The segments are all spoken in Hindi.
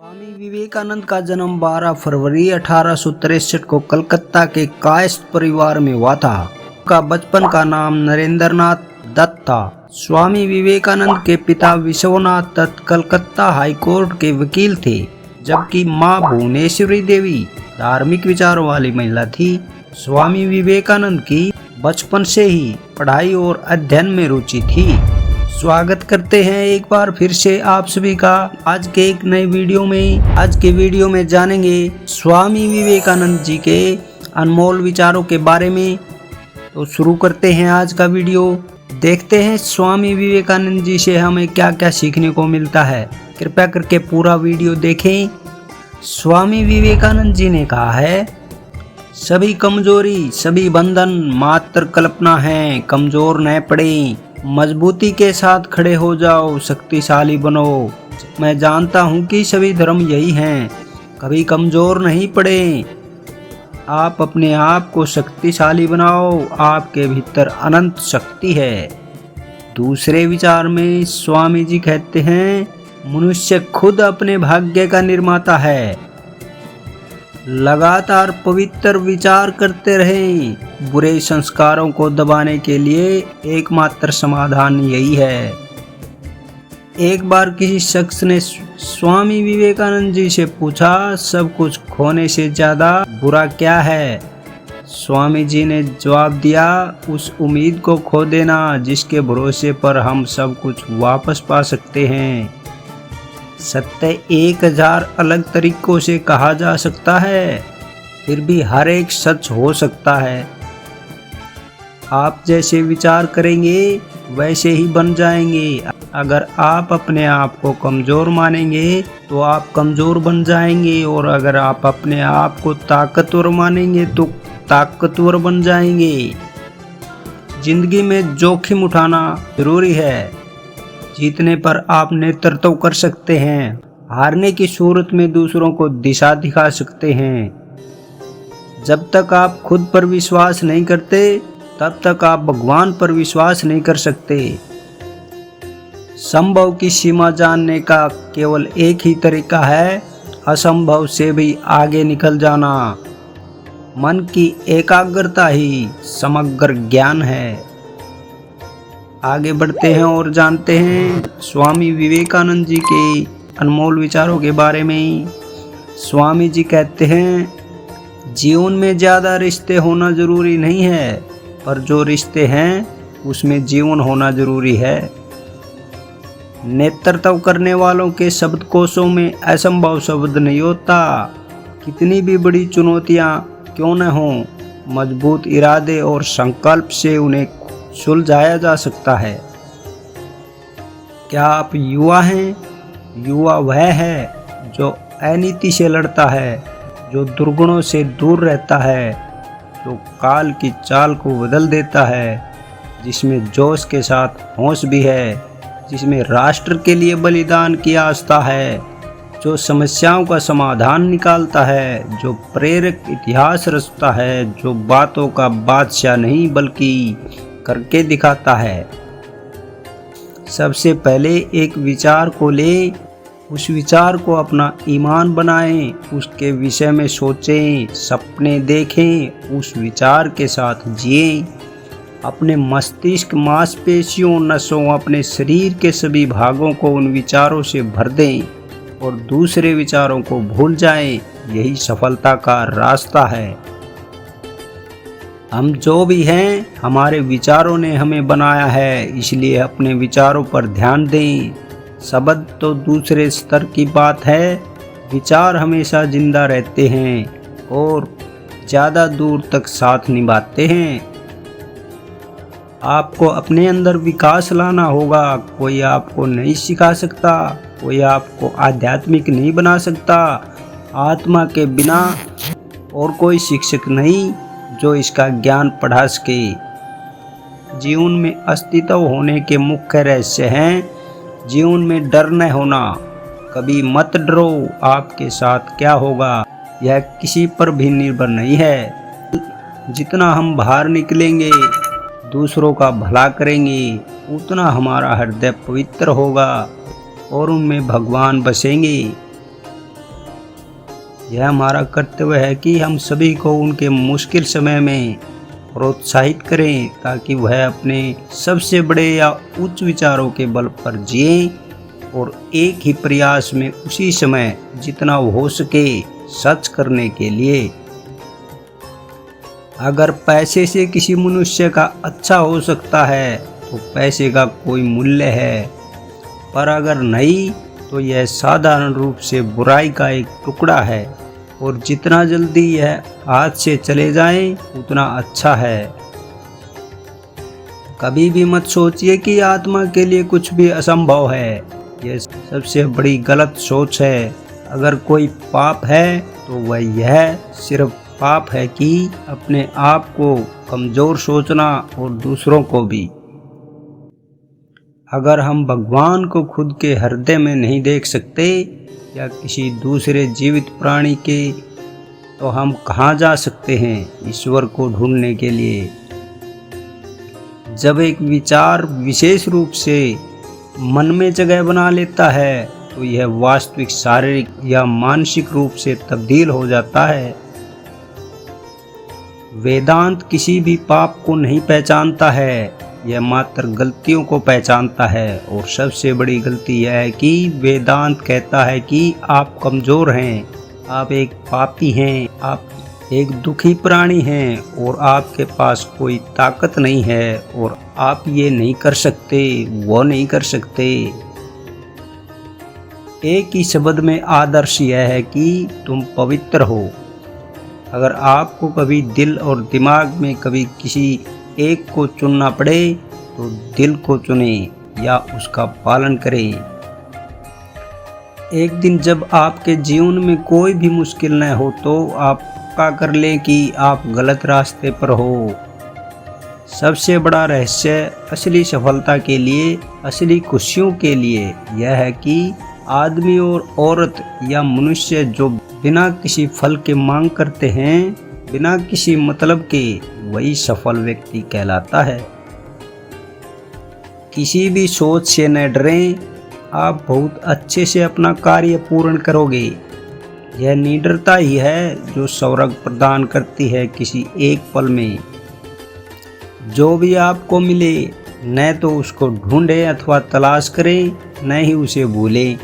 स्वामी विवेकानंद का जन्म 12 फरवरी 1863 को कलकत्ता के कायस्थ परिवार में हुआ था। उनका बचपन का नाम नरेंद्रनाथ दत्त था। स्वामी विवेकानंद के पिता विश्वनाथ दत्त कलकत्ता हाई कोर्ट के वकील थे, जबकि मां भुवनेश्वरी देवी धार्मिक विचारों वाली महिला थी। स्वामी विवेकानंद की बचपन से ही पढ़ाई और अध्ययन में रुचि थी। स्वागत करते हैं एक बार फिर से आप सभी का आज के एक नए वीडियो में। आज के वीडियो में जानेंगे स्वामी विवेकानंद जी के अनमोल विचारों के बारे में। तो शुरू करते हैं आज का वीडियो। देखते हैं स्वामी विवेकानंद जी से हमें क्या क्या सीखने को मिलता है। कृपया करके पूरा वीडियो देखें। स्वामी विवेकानंद जी ने कहा है, सभी कमजोरी सभी बंधन मात्र कल्पना है, कमजोर न पड़े, मजबूती के साथ खड़े हो जाओ, शक्तिशाली बनो। मैं जानता हूँ कि सभी धर्म यही हैं, कभी कमजोर नहीं पड़े। आप अपने आप को शक्तिशाली बनाओ, आपके भीतर अनंत शक्ति है। दूसरे विचार में स्वामी जी कहते हैं, मनुष्य खुद अपने भाग्य का निर्माता है। लगातार पवित्र विचार करते रहें। बुरे संस्कारों को दबाने के लिए एकमात्र समाधान यही है। एक बार किसी शख्स ने स्वामी विवेकानंद जी से पूछा, सब कुछ खोने से ज्यादा बुरा क्या है? स्वामी जी ने जवाब दिया, उस उम्मीद को खो देना जिसके भरोसे पर हम सब कुछ वापस पा सकते हैं। सत्य 1000 अलग तरीकों से कहा जा सकता है, फिर भी हर एक सच हो सकता है। आप जैसे विचार करेंगे वैसे ही बन जाएंगे। अगर आप अपने आप को कमजोर मानेंगे तो आप कमजोर बन जाएंगे, और अगर आप अपने आप को ताकतवर मानेंगे तो ताकतवर बन जाएंगे। जिंदगी में जोखिम उठाना जरूरी है। जीतने पर आप नेतृत्व कर सकते हैं, हारने की सूरत में दूसरों को दिशा दिखा सकते हैं। जब तक आप खुद पर विश्वास नहीं करते तब तक आप भगवान पर विश्वास नहीं कर सकते। संभव की सीमा जानने का केवल एक ही तरीका है, असंभव से भी आगे निकल जाना। मन की एकाग्रता ही समग्र ज्ञान है। आगे बढ़ते हैं और जानते हैं स्वामी विवेकानंद जी के अनमोल विचारों के बारे में। स्वामी जी कहते हैं, जीवन में ज़्यादा रिश्ते होना जरूरी नहीं है, पर जो रिश्ते हैं उसमें जीवन होना जरूरी है। नेतृत्व करने वालों के शब्दकोशों में असंभव शब्द नहीं होता। कितनी भी बड़ी चुनौतियां क्यों न हों, मजबूत इरादे और संकल्प से उन्हें सुलझाया जा सकता है। क्या आप युवा हैं? युवा वह है जो अनीति से लड़ता है, जो दुर्गुणों से दूर रहता है, जो काल की चाल को बदल देता है, जिसमें जोश के साथ होश भी है, जिसमें राष्ट्र के लिए बलिदान की आस्था है, जो समस्याओं का समाधान निकालता है, जो प्रेरक इतिहास रचता है, जो बातों का बादशाह नहीं बल्कि करके दिखाता है। सबसे पहले एक विचार को ले, उस विचार को अपना ईमान बनाएं, उसके विषय में सोचें, सपने देखें, उस विचार के साथ जिएं। अपने मस्तिष्क, मांसपेशियों, नसों, अपने शरीर के सभी भागों को उन विचारों से भर दें और दूसरे विचारों को भूल जाएं। यही सफलता का रास्ता है। हम जो भी हैं, हमारे विचारों ने हमें बनाया है, इसलिए अपने विचारों पर ध्यान दें। शब्द तो दूसरे स्तर की बात है, विचार हमेशा जिंदा रहते हैं और ज़्यादा दूर तक साथ निभाते हैं। आपको अपने अंदर विकास लाना होगा। कोई आपको नहीं सिखा सकता, कोई आपको आध्यात्मिक नहीं बना सकता। आत्मा के बिना और कोई शिक्षक नहीं जो इसका ज्ञान पढ़ा सके। जीवन में अस्तित्व होने के मुख्य रहस्य हैं, जीवन में डर न होना। कभी मत डरो, आपके साथ क्या होगा यह किसी पर भी निर्भर नहीं है। जितना हम बाहर निकलेंगे, दूसरों का भला करेंगे, उतना हमारा हृदय पवित्र होगा और उनमें भगवान बसेंगे। यह हमारा कर्तव्य है कि हम सभी को उनके मुश्किल समय में प्रोत्साहित करें ताकि वह अपने सबसे बड़े या उच्च विचारों के बल पर जिए और एक ही प्रयास में उसी समय जितना हो सके सच करने के लिए। अगर पैसे से किसी मनुष्य का अच्छा हो सकता है तो पैसे का कोई मूल्य है, पर अगर नहीं तो यह साधारण रूप से बुराई का एक टुकड़ा है और जितना जल्दी यह हाथ से चले जाए उतना अच्छा है। कभी भी मत सोचिए कि आत्मा के लिए कुछ भी असंभव है, यह सबसे बड़ी गलत सोच है। अगर कोई पाप है तो वह यह सिर्फ पाप है कि अपने आप को कमजोर सोचना और दूसरों को भी। अगर हम भगवान को खुद के हृदय में नहीं देख सकते या किसी दूसरे जीवित प्राणी के, तो हम कहाँ जा सकते हैं ईश्वर को ढूंढने के लिए। जब एक विचार विशेष रूप से मन में जगह बना लेता है तो यह वास्तविक शारीरिक या मानसिक रूप से तब्दील हो जाता है। वेदांत किसी भी पाप को नहीं पहचानता है, यह मात्र गलतियों को पहचानता है। और सबसे बड़ी गलती यह है कि वेदांत कहता है कि आप कमज़ोर हैं, आप एक पापी हैं, आप एक दुखी प्राणी हैं और आपके पास कोई ताकत नहीं है और आप ये नहीं कर सकते, वो नहीं कर सकते। एक ही शब्द में आदर्श यह है कि तुम पवित्र हो। अगर आपको कभी दिल और दिमाग में कभी किसी एक को चुनना पड़े तो दिल को चुने या उसका पालन करें। एक दिन जब आपके जीवन में कोई भी मुश्किल न हो तो आप पक्का कर लें कि आप गलत रास्ते पर हो। सबसे बड़ा रहस्य असली सफलता के लिए, असली खुशियों के लिए यह है कि आदमी और औरत या मनुष्य जो बिना किसी फल के मांग करते हैं, बिना किसी मतलब के, वही सफल व्यक्ति कहलाता है। किसी भी सोच से न डरें, आप बहुत अच्छे से अपना कार्य पूर्ण करोगे। यह निडरता ही है जो स्वर्ग प्रदान करती है किसी एक पल में। जो भी आपको मिले न तो उसको ढूंढें अथवा तलाश करें, न ही उसे भूलें।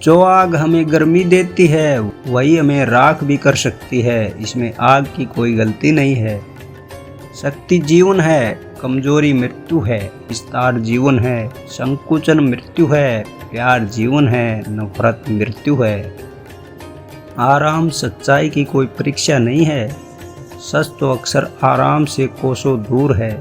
जो आग हमें गर्मी देती है वही हमें राख भी कर सकती है, इसमें आग की कोई गलती नहीं है। शक्ति जीवन है, कमजोरी मृत्यु है, विस्तार जीवन है, संकुचन मृत्यु है, प्यार जीवन है, नफरत मृत्यु है। आराम सच्चाई की कोई परीक्षा नहीं है, सच तो अक्सर आराम से कोसों दूर है।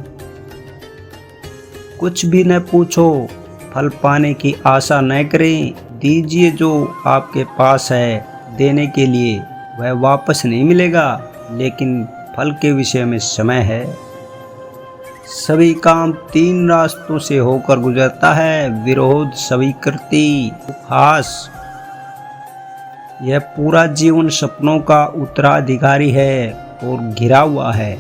कुछ भी न पूछो, फल पाने की आशा न करें, दीजिए जो आपके पास है। देने के लिए वह वापस नहीं मिलेगा, लेकिन फल के विषय में समय है। सभी काम 3 रास्तों से होकर गुजरता है, विरोध, स्वीकृति, उपहास। यह पूरा जीवन सपनों का उत्तराधिकारी है और घिरा हुआ है।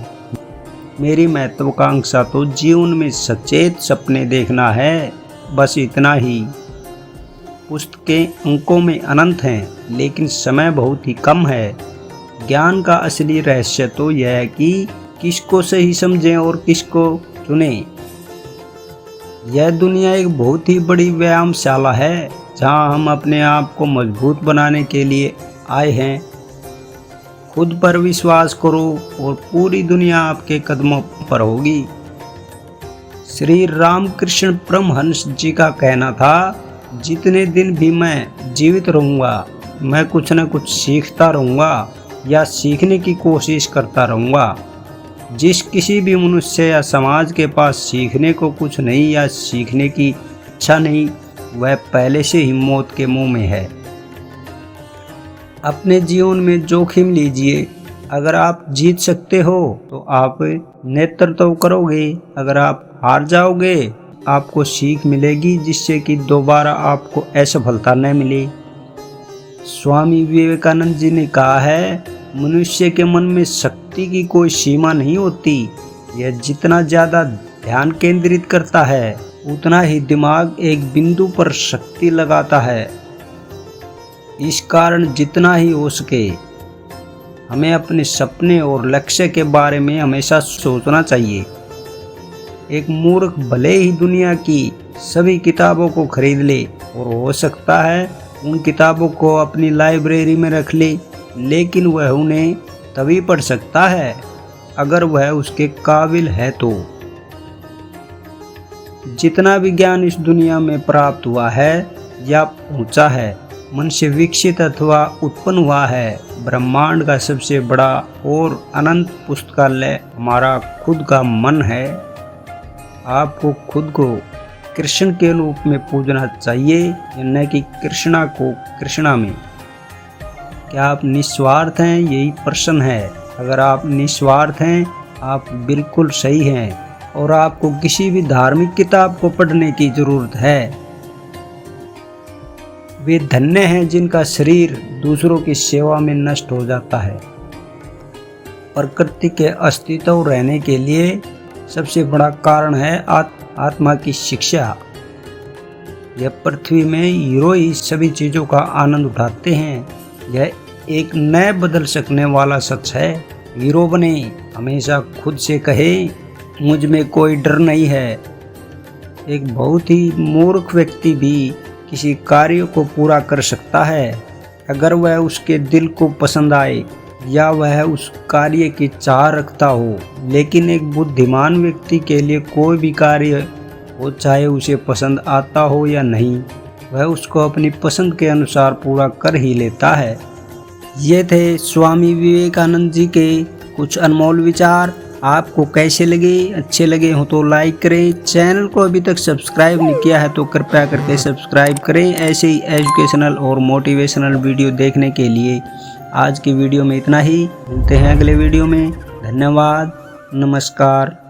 मेरी महत्वाकांक्षा तो जीवन में सचेत सपने देखना है, बस इतना ही। पुस्तकें अंकों में अनंत हैं, लेकिन समय बहुत ही कम है। ज्ञान का असली रहस्य तो यह है कि किसको सही समझें और किसको चुनें। यह दुनिया एक बहुत ही बड़ी व्यायामशाला है जहां हम अपने आप को मजबूत बनाने के लिए आए हैं। खुद पर विश्वास करो और पूरी दुनिया आपके कदमों पर होगी। श्री रामकृष्ण परमहंस जी का कहना था, जितने दिन भी मैं जीवित रहूँगा मैं कुछ न कुछ सीखता रहूँगा या सीखने की कोशिश करता रहूँगा। जिस किसी भी मनुष्य या समाज के पास सीखने को कुछ नहीं या सीखने की इच्छा नहीं, वह पहले से ही मौत के मुंह में है। अपने जीवन में जोखिम लीजिए। अगर आप जीत सकते हो तो आप नेतृत्व करोगे, अगर आप हार जाओगे आपको सीख मिलेगी जिससे कि दोबारा आपको असफलता न मिले। स्वामी विवेकानंद जी ने कहा है, मनुष्य के मन में शक्ति की कोई सीमा नहीं होती। यह जितना ज़्यादा ध्यान केंद्रित करता है उतना ही दिमाग एक बिंदु पर शक्ति लगाता है। इस कारण जितना ही हो सके हमें अपने सपने और लक्ष्य के बारे में हमेशा सोचना चाहिए। एक मूर्ख भले ही दुनिया की सभी किताबों को खरीद ले और हो सकता है उन किताबों को अपनी लाइब्रेरी में रख ले, लेकिन वह उन्हें तभी पढ़ सकता है अगर वह उसके काबिल है तो। जितना भी ज्ञान इस दुनिया में प्राप्त हुआ है या पहुंचा है, मन से विकसित अथवा उत्पन्न हुआ है, ब्रह्मांड का सबसे बड़ा और अनंत पुस्तकालय हमारा खुद का मन है। आपको खुद को कृष्ण के रूप में पूजना चाहिए, न कि कृष्णा को कृष्णा में। क्या आप निस्वार्थ हैं? यही प्रश्न है। अगर आप निस्वार्थ हैं, आप बिल्कुल सही हैं और आपको किसी भी धार्मिक किताब को पढ़ने की जरूरत है। वे धन्य हैं जिनका शरीर दूसरों की सेवा में नष्ट हो जाता है। प्रकृति के अस्तित्व रहने के लिए सबसे बड़ा कारण है आत्मा की शिक्षा। यह पृथ्वी में हीरो ही सभी चीज़ों का आनंद उठाते हैं। यह एक नए बदल सकने वाला सच है। हीरो बने, हमेशा खुद से कहे मुझ में कोई डर नहीं है। एक बहुत ही मूर्ख व्यक्ति भी किसी कार्य को पूरा कर सकता है अगर वह उसके दिल को पसंद आए या वह उस कार्य की चाह रखता हो। लेकिन एक बुद्धिमान व्यक्ति के लिए कोई भी कार्य हो, चाहे उसे पसंद आता हो या नहीं, वह उसको अपनी पसंद के अनुसार पूरा कर ही लेता है। ये थे स्वामी विवेकानंद जी के कुछ अनमोल विचार। आपको कैसे लगे? अच्छे लगे हो तो लाइक करें। चैनल को अभी तक सब्सक्राइब नहीं किया है तो कृपया करके सब्सक्राइब करें। ऐसे ही एजुकेशनल और मोटिवेशनल वीडियो देखने के लिए आज की वीडियो में इतना ही। मिलते हैं अगले वीडियो में। धन्यवाद। नमस्कार।